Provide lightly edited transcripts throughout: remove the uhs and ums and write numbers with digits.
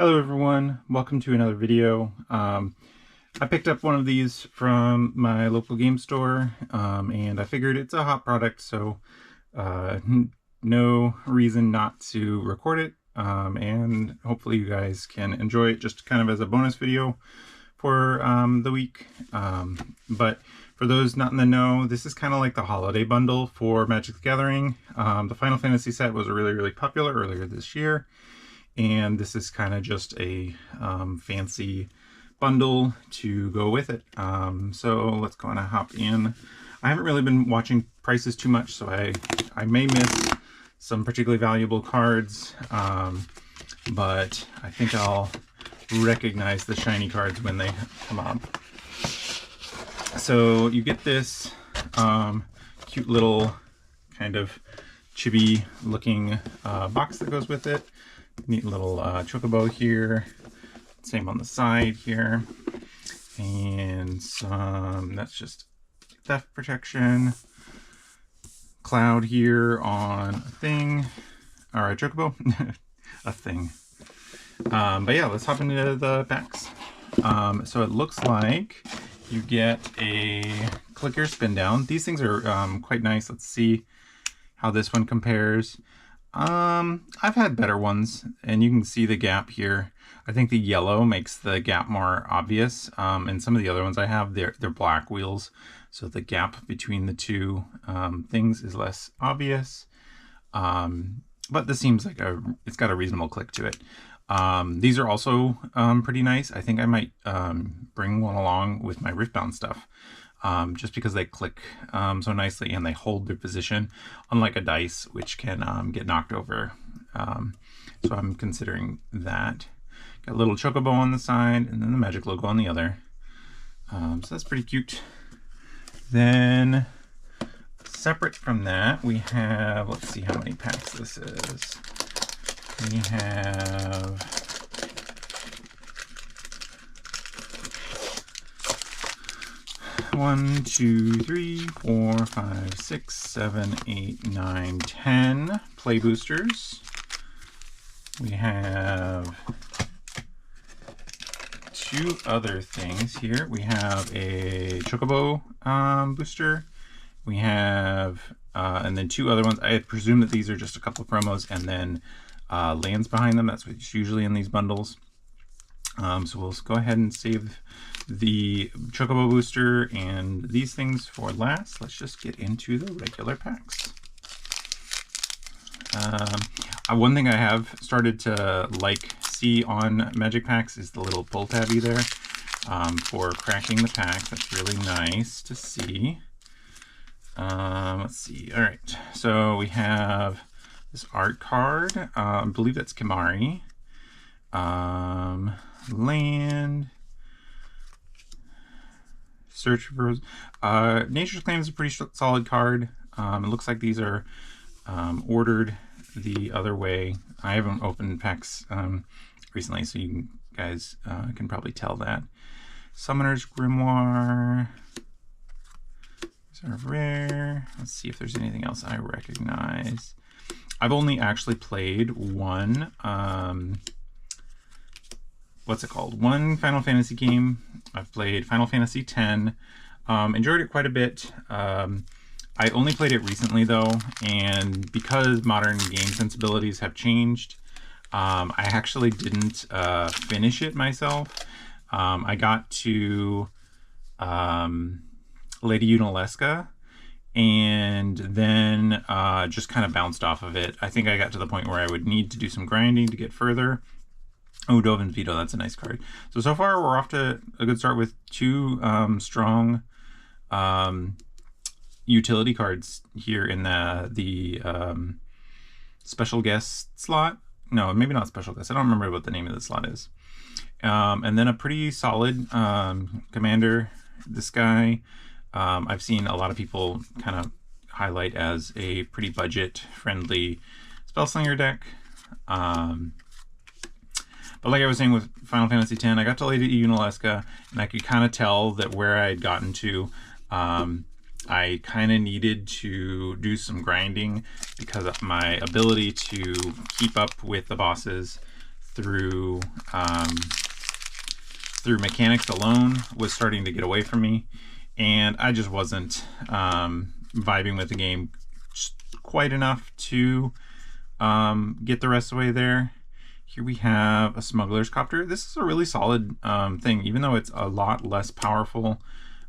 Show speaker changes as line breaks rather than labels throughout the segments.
Hello everyone, welcome to another video. I picked up one of these from my local game store and I figured it's a hot product, so no reason not to record it, and hopefully you guys can enjoy it just kind of as a bonus video for the week. But for those not in the know, this is kind of like the holiday bundle for Magic the Gathering. The Final Fantasy set was really popular earlier this year, and this is kind of just a fancy bundle to go with it. So let's go and hop in. I haven't really been watching prices too much, so I may miss some particularly valuable cards, but I think I'll recognize the shiny cards when they come up. So you get this cute little kind of chibi looking box that goes with it. Neat little chocobo here, same on the side here, and some, that's just theft protection. Cloud here on a thing, or a chocobo, a thing. But yeah, let's hop into the packs. So it looks like you get a clicker spin down. These things are quite nice. Let's see how this one compares. I've had better ones, and you can see the gap here. I think the yellow makes the gap more obvious, and some of the other ones I have, they're black wheels, so the gap between the two things is less obvious. But this seems like it's got a reasonable click to it. These are also pretty nice. I think I might bring one along with my Riftbound stuff. Just because they click so nicely and they hold their position, unlike a dice, which can get knocked over. So I'm considering that. Got a little chocobo on the side and then the magic logo on the other. So that's pretty cute. Then separate from that, we have, let's see how many packs this is. We have 1, 2, 3, 4, 5, 6, 7, 8, 9, 10 play boosters. We have 2 other things here. We have a chocobo booster. We have, and then 2 other ones. I presume that these are just a couple of promos and then lands behind them. That's what's usually in these bundles. So we'll go ahead and save the chocobo booster and these things for last. Let's just get into the regular packs. One thing I have started to see on magic packs is the little pull tabby there for cracking the pack. That's really nice to see. Let's see. All right, so we have this art card. I believe that's Kimari. Land. Search for Nature's Claim is a pretty solid card. It looks like these are ordered the other way. I haven't opened packs recently, so you guys can probably tell that. Summoner's Grimoire. These are rare. Let's see if there's anything else I recognize. I've only actually played one. What's it called? One Final Fantasy game. I've played Final Fantasy X. Enjoyed it quite a bit. I only played it recently though, and because modern game sensibilities have changed, I actually didn't finish it myself. I got to Lady Unalesca and then just kind of bounced off of it. I think I got to the point where I would need to do some grinding to get further. Oh, Dove and Vito, that's a nice card. So far we're off to a good start with 2 strong utility cards here in the special guest slot. No, maybe not special guest. I don't remember what the name of the slot is. And then a pretty solid commander. This guy, I've seen a lot of people kind of highlight as a pretty budget-friendly spellslinger deck. But like I was saying with Final Fantasy X, I got to Lady Unalesca, and I could kind of tell that where I had gotten to, I kind of needed to do some grinding because of my ability to keep up with the bosses through through mechanics alone was starting to get away from me, and I just wasn't vibing with the game quite enough to get the rest of the way there. Here we have a smuggler's copter. This is a really solid thing, even though it's a lot less powerful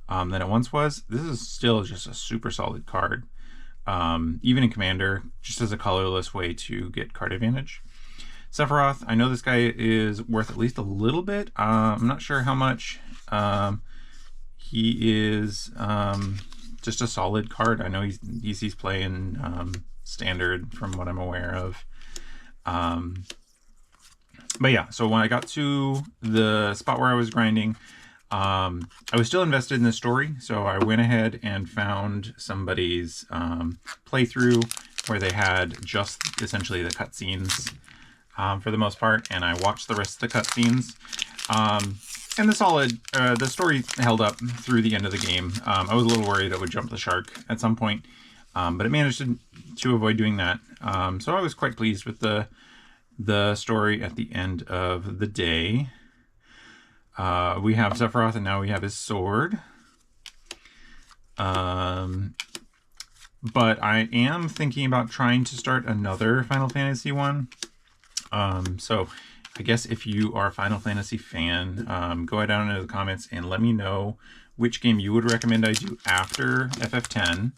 than it once was. This is still just a super solid card. Even in Commander, just as a colorless way to get card advantage. Sephiroth, I know this guy is worth at least a little bit. I'm not sure how much. He is just a solid card. I know he's playing standard from what I'm aware of. But yeah, so when I got to the spot where I was grinding, I was still invested in the story, so I went ahead and found somebody's playthrough where they had just essentially the cutscenes for the most part, and I watched the rest of the cutscenes. And the story held up through the end of the game. I was a little worried it would jump the shark at some point, but it managed to avoid doing that. So I was quite pleased with the story at the end of the day. We have Sephiroth, and now we have his sword. But I am thinking about trying to start another Final Fantasy one. So I guess if you are a Final Fantasy fan, go down into the comments and let me know which game you would recommend I do after FF10.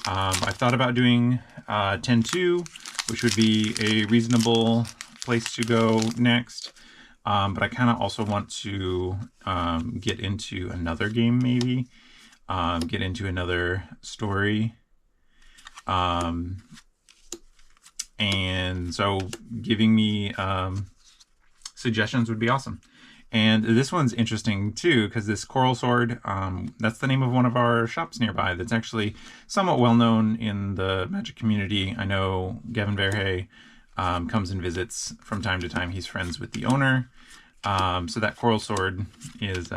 I thought about doing 10-2, which would be a reasonable place to go next. But I kind of also want to get into another game, maybe. Get into another story. And so giving me suggestions would be awesome. And this one's interesting too, because this Coral Sword, that's the name of one of our shops nearby that's actually somewhat well known in the Magic community. I know Gavin Verhey comes and visits from time to time. He's friends with the owner. So that Coral Sword is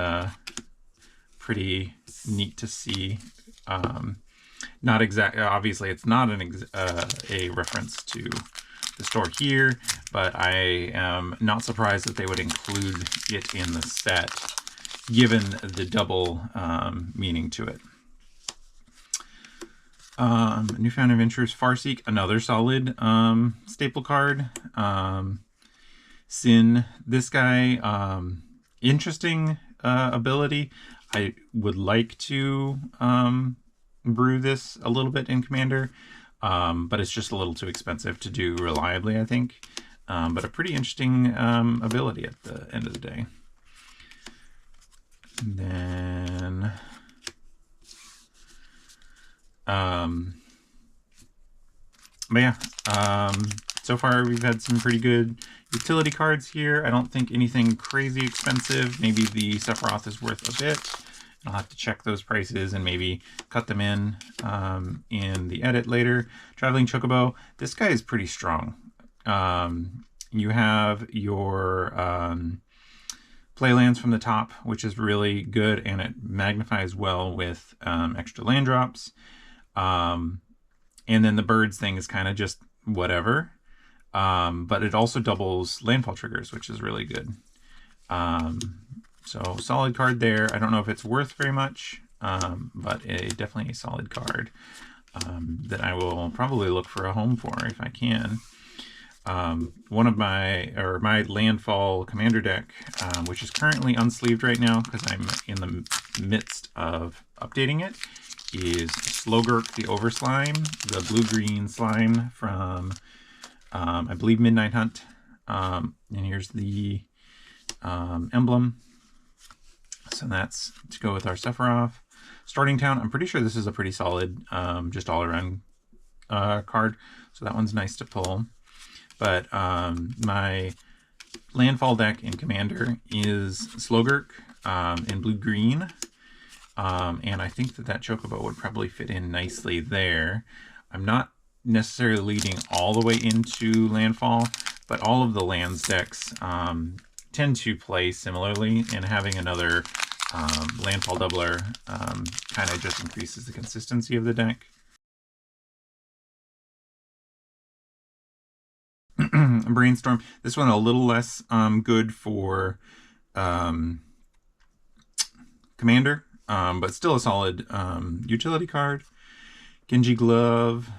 pretty neat to see. Not exactly, obviously it's not a reference to the store here, but I am not surprised that they would include it in the set, given the double meaning to it. Newfound Adventures Farseek, another solid staple card. Sin, this guy, interesting ability. I would like to brew this a little bit in Commander, but it's just a little too expensive to do reliably, I think. But a pretty interesting ability at the end of the day. And then but yeah, so far we've had some pretty good utility cards here. I don't think anything crazy expensive. Maybe the Sephiroth is worth a bit. I'll have to check those prices and maybe cut them in the edit later. Traveling Chocobo. This guy is pretty strong. You have your playlands from the top, which is really good, and it magnifies well with extra land drops. And then the birds thing is kind of just whatever. But it also doubles landfall triggers, which is really good. So solid card there. I don't know if it's worth very much, but definitely a solid card that I will probably look for a home for if I can. One of my landfall commander deck, which is currently unsleeved right now because I'm in the midst of updating it, is Slogurk the Overslime, the blue-green slime from I believe Midnight Hunt. And here's the emblem. So that's to go with our Sephiroth. Starting Town, I'm pretty sure this is a pretty solid just all-around card, so that one's nice to pull. But my landfall deck in Commander is Slogurk in blue-green, and I think that Chocobo would probably fit in nicely there. I'm not necessarily leading all the way into landfall, but all of the lands decks tend to play similarly, and having another landfall doubler kind of just increases the consistency of the deck. Brainstorm. This one a little less good for Commander, but still a solid utility card. Genji Glove.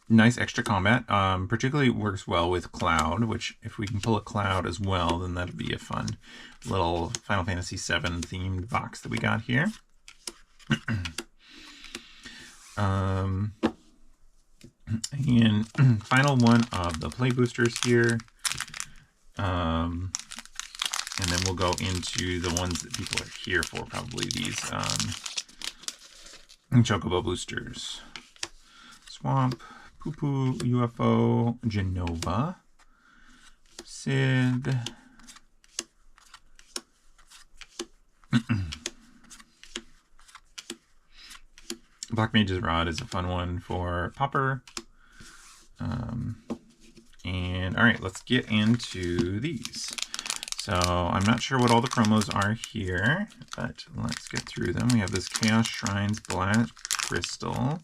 Nice extra combat. Particularly works well with Cloud, which if we can pull a Cloud as well, then that'd be a fun little Final Fantasy VII themed box that we got here. And final one of the play boosters here. And then we'll go into the ones that people are here for, probably these Chocobo boosters. Swamp, Poo Poo, UFO, Genova, Sid. Black Mage's Rod is a fun one for Popper. And all right, let's get into these. So I'm not sure what all the promos are here, but let's get through them. We have this Chaos Shrines Black Crystal.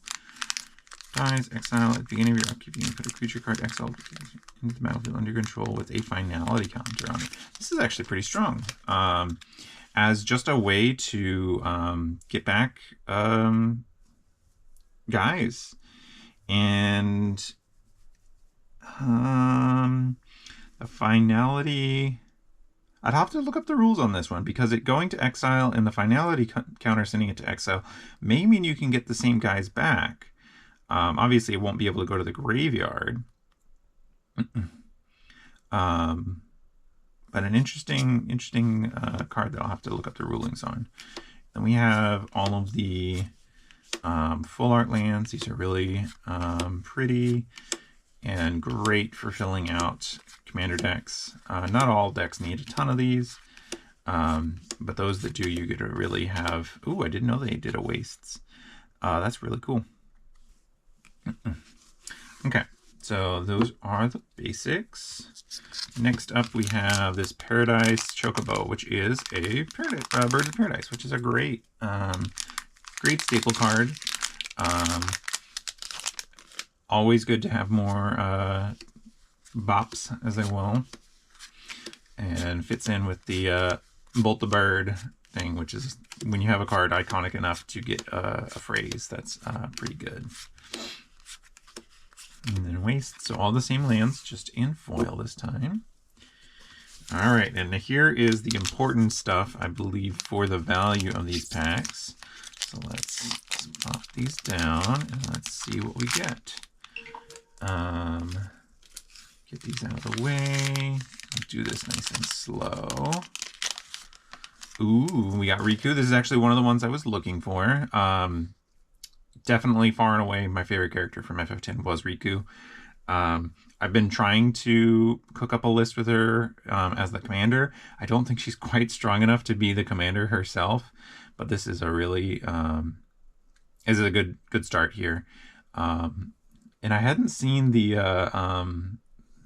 Dies, exile at the beginning of your upkeep. You can put a creature card exiled into the battlefield under control with a finality counter on it. This is actually pretty strong. As just a way to get back guys. And the finality... I'd have to look up the rules on this one, because it going to exile and the finality counter sending it to exile may mean you can get the same guys back. Obviously, it won't be able to go to the graveyard. But an interesting card that I'll have to look up the rulings on. Then we have all of the full art lands. These are really pretty and great for filling out Commander decks. Not all decks need a ton of these, but those that do, you get to really have... Ooh, I didn't know they did a wastes. That's really cool. Okay, so those are the basics. Next up, we have this Paradise Chocobo, which is a Bird of Paradise, which is a great, great staple card. Always good to have more bops, as I will, and fits in with the Bolt the Bird thing, which is when you have a card iconic enough to get a phrase. That's pretty good. And then waste, so all the same lands, just in foil this time. All right, and here is the important stuff, I believe, for the value of these packs. So let's pop these down and let's see what we get. Get these out of the way. I'll do this nice and slow. Ooh, we got Riku. This is actually one of the ones I was looking for. Definitely far and away my favorite character from FF10 was Riku. I've been trying to cook up a list with her as the commander. I don't think she's quite strong enough to be the commander herself, but this is a really is a good start here. And I hadn't seen the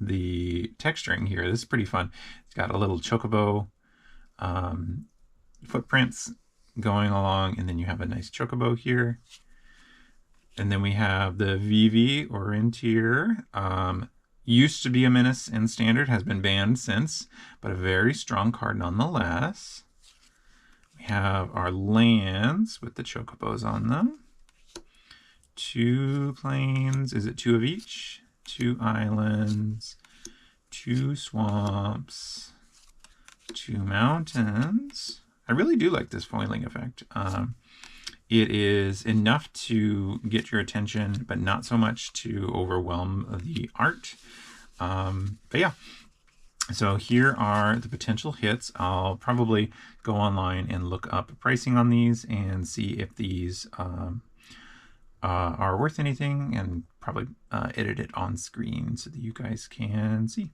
texturing here. This is pretty fun. It's got a little chocobo footprints going along, and then you have a nice chocobo here. And then we have the Vivi or Intier. Used to be a menace in Standard, has been banned since, but a very strong card nonetheless. We have our lands with the chocobos on them. 2 plains, is it 2 of each? 2 islands, 2 swamps, 2 mountains. I really do like this foiling effect. It is enough to get your attention, but not so much to overwhelm the art. But yeah, so here are the potential hits. I'll probably go online and look up pricing on these and see if these are worth anything, and probably edit it on screen so that you guys can see.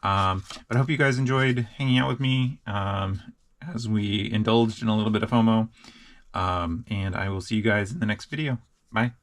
But I hope you guys enjoyed hanging out with me as we indulged in a little bit of FOMO. And I will see you guys in the next video. Bye.